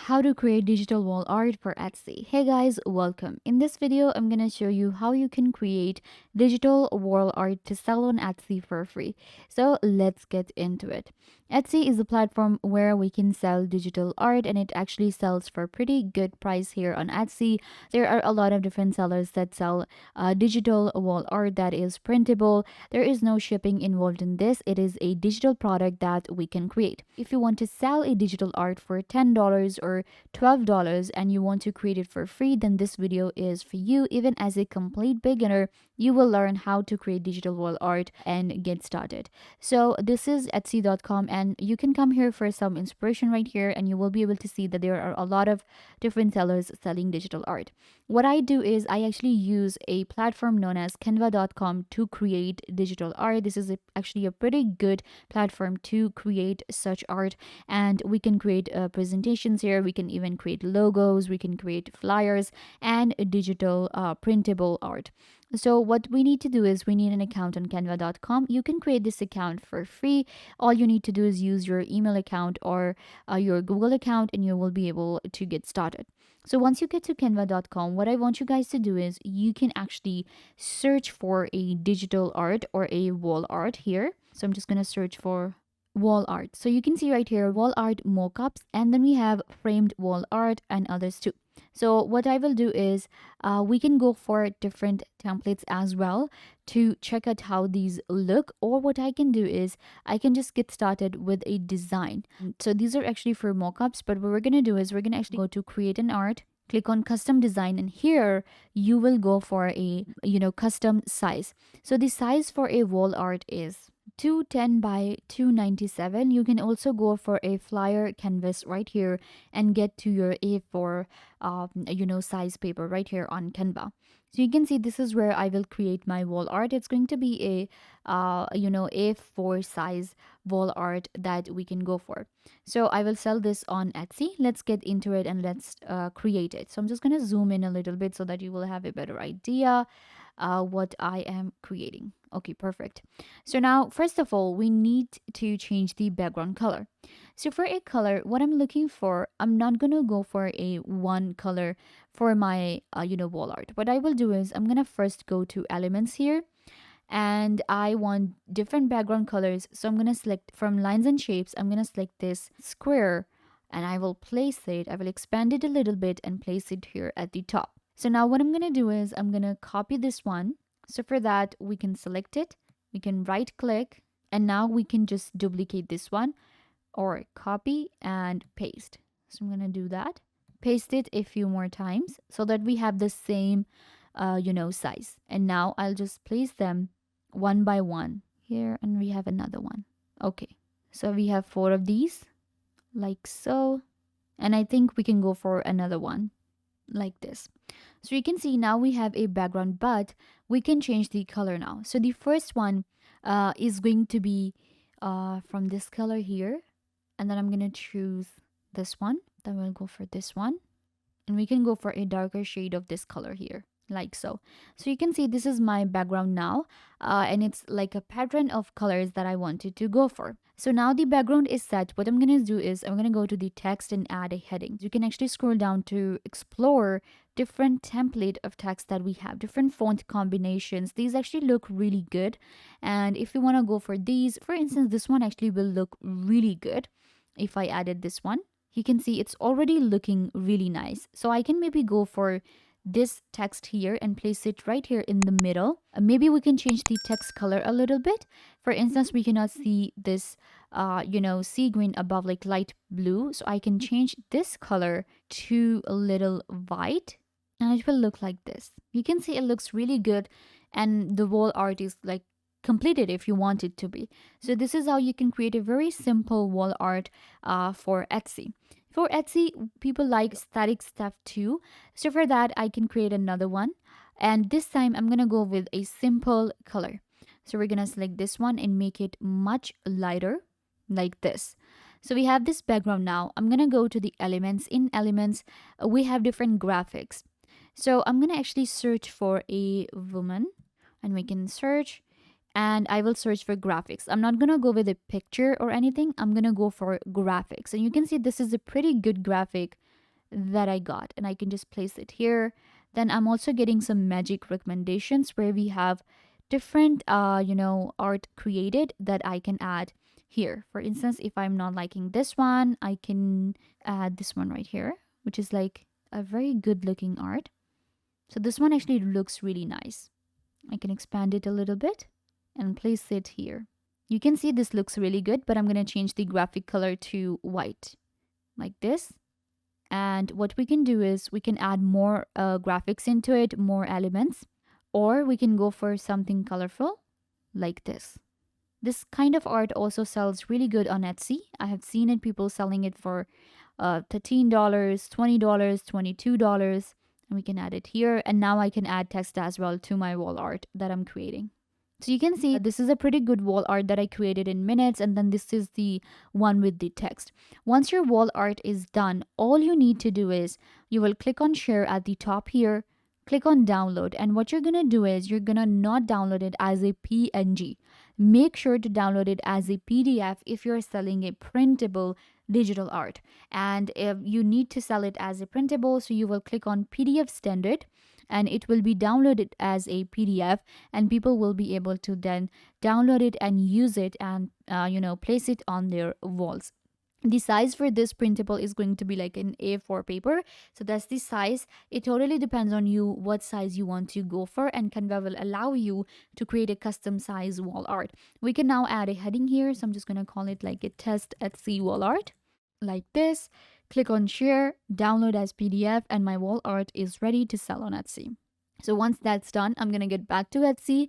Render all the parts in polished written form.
how to create digital wall art for Etsy. Hey guys, welcome. In this video, I'm going to show you how you can create digital wall art to sell on Etsy for free. So let's get into it. Etsy is a platform where we can sell digital art, and it actually sells for pretty good price here on Etsy. There are a lot of different sellers that sell digital wall art that is printable. There is no shipping involved in this. It is a digital product that we can create. If you want to sell a digital art for $10 or $12 and you want to create it for free, then this video is for you. Even as a complete beginner, you will learn how to create digital wall art and get started. So this is Etsy.com, and you can come here for some inspiration right here, and you will be able to see that there are a lot of different sellers selling digital art. What I do is I actually use a platform known as Canva.com to create digital art. This is actually a pretty good platform to create such art, and we can create presentations here. We can even create logos, we can create flyers and digital printable art. So what we need to do is we need an account on canva.com. You can create this account for free. All you need to do is use your email account or your Google account, and you will be able to get started. So once you get to canva.com, what I want you guys to do is you can actually search for a digital art or a wall art here. So I'm just going to search for wall art. So you can see right here wall art mockups, and then we have framed wall art and others too. So what I will do is we can go for different templates as well to check out how these look, or what I can do is I can just get started with a design. So these are actually for mockups, but what we're going to do is we're going to actually go to create an art, click on custom design, and here you will go for a custom size. So the size for a wall art is 210 by 297. You can also go for a flyer canvas right here and get to your A4 size paper right here on Canva. So you can see this is where I will create my wall art. It's going to be a A4 size wall art that we can go for. So I will sell this on Etsy. Let's get into it and let's create it. So I'm just going to zoom in a little bit so that you will have a better idea what I am creating. Okay, perfect. So now, first of all, we need to change the background color. So for a color, what I'm looking for, I'm not going to go for a one color for my, wall art. What I will do is I'm going to first go to elements here, and I want different background colors. So I'm going to select from lines and shapes. I'm going to select this square, and I will place it. I will expand it a little bit and place it here at the top. So now what I'm going to do is I'm going to copy this one. So for that, we can select it, we can right click, and now we can just duplicate this one or copy and paste. So I'm going to do that, paste it a few more times so that we have the same, size. And now I'll just place them one by one here, and we have another one. Okay, so we have 4 of these like so. And I think we can go for another one like this. So you can see now we have a background, but we can change the color now. So the first one is going to be from this color here, and then I'm going to choose this one. Then we'll go for this one, and we can go for a darker shade of this color here, like so. So you can see this is my background now, and it's like a pattern of colors that I wanted to go for. So now the background is set. What I'm going to do is I'm going to go to the text and add a heading. You can actually scroll down to explore different template of text that we have, different font combinations. These actually look really good. And if you want to go for these, for instance, this one actually will look really good. If I added this one, you can see it's already looking really nice. So I can maybe go for this text here and place it right here in the middle. Maybe we can change the text color a little bit. For instance, we cannot see this sea green above, like light blue. So I can change this color to a little white, and it will look like this. You can see it looks really good, and the wall art is like completed if you want it to be. So this is how you can create a very simple wall art for Etsy. For Etsy, people like static stuff too. So for that, I can create another one. And this time, I'm going to go with a simple color. So we're going to select this one and make it much lighter, like this. So we have this background now. I'm going to go to the elements. In elements, we have different graphics. So I'm going to actually search for a woman, and we can search. And I will search for graphics. I'm not going to go with a picture or anything. I'm going to go for graphics. And you can see this is a pretty good graphic that I got, and I can just place it here. Then I'm also getting some magic recommendations where we have different art created that I can add here. For instance, if I'm not liking this one, I can add this one right here, which is like a very good looking art. So this one actually looks really nice. I can expand it a little bit and place it here. You can see this looks really good, but I'm going to change the graphic color to white like this. And what we can do is we can add more graphics into it, more elements, or we can go for something colorful like this. This kind of art also sells really good on Etsy. I have seen it, people selling it for $13, $20, $22. And we can add it here. And now I can add text as well to my wall art that I'm creating. So you can see this is a pretty good wall art that I created in minutes, and then this is the one with the text. Once your wall art is done, all you need to do is you will click on share at the top here, click on download, and what you're gonna do is you're gonna not download it as a PNG. Make sure to download it as a PDF if you're selling a printable digital art. And if you need to sell it as a printable, so you will click on PDF standard and it will be downloaded as a PDF, and people will be able to then download it and use it and place it on their walls. The size for this printable is going to be like an A4 paper, so that's the size. It totally depends on you what size you want to go for, and Canva will allow you to create a custom size wall art. We can now add a heading here, so I'm just going to call it like a test Etsy wall art like this. Click on share, download as PDF, and my wall art is ready to sell on Etsy. So once that's done, I'm going to get back to Etsy,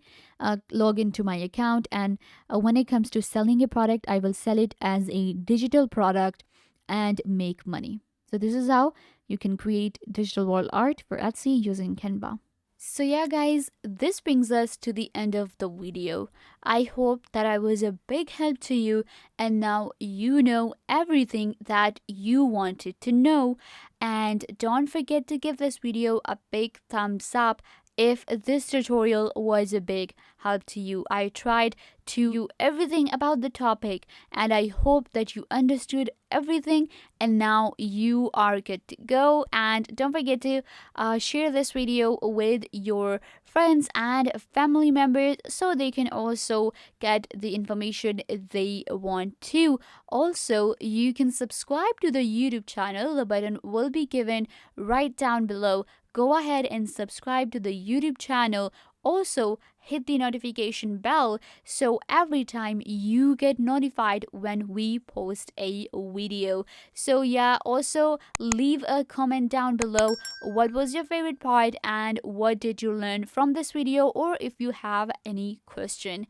log into my account, and when it comes to selling a product, I will sell it as a digital product and make money. So this is how you can create digital wall art for Etsy using Canva. So yeah guys, this brings us to the end of the video. I hope that I was a big help to you, and now you know everything that you wanted to know. And don't forget to give this video a big thumbs up if this tutorial was a big help to you. I tried to do everything about the topic, and I hope that you understood everything, and now you are good to go. And don't forget to share this video with your friends and family members so they can also get the information they want to. Also, you can subscribe to the YouTube channel. The button will be given right down below. Go ahead and subscribe to the YouTube channel. Also, hit the notification bell so every time you get notified when we post a video. So yeah, also leave a comment down below. What was your favorite part and what did you learn from this video, or if you have any question.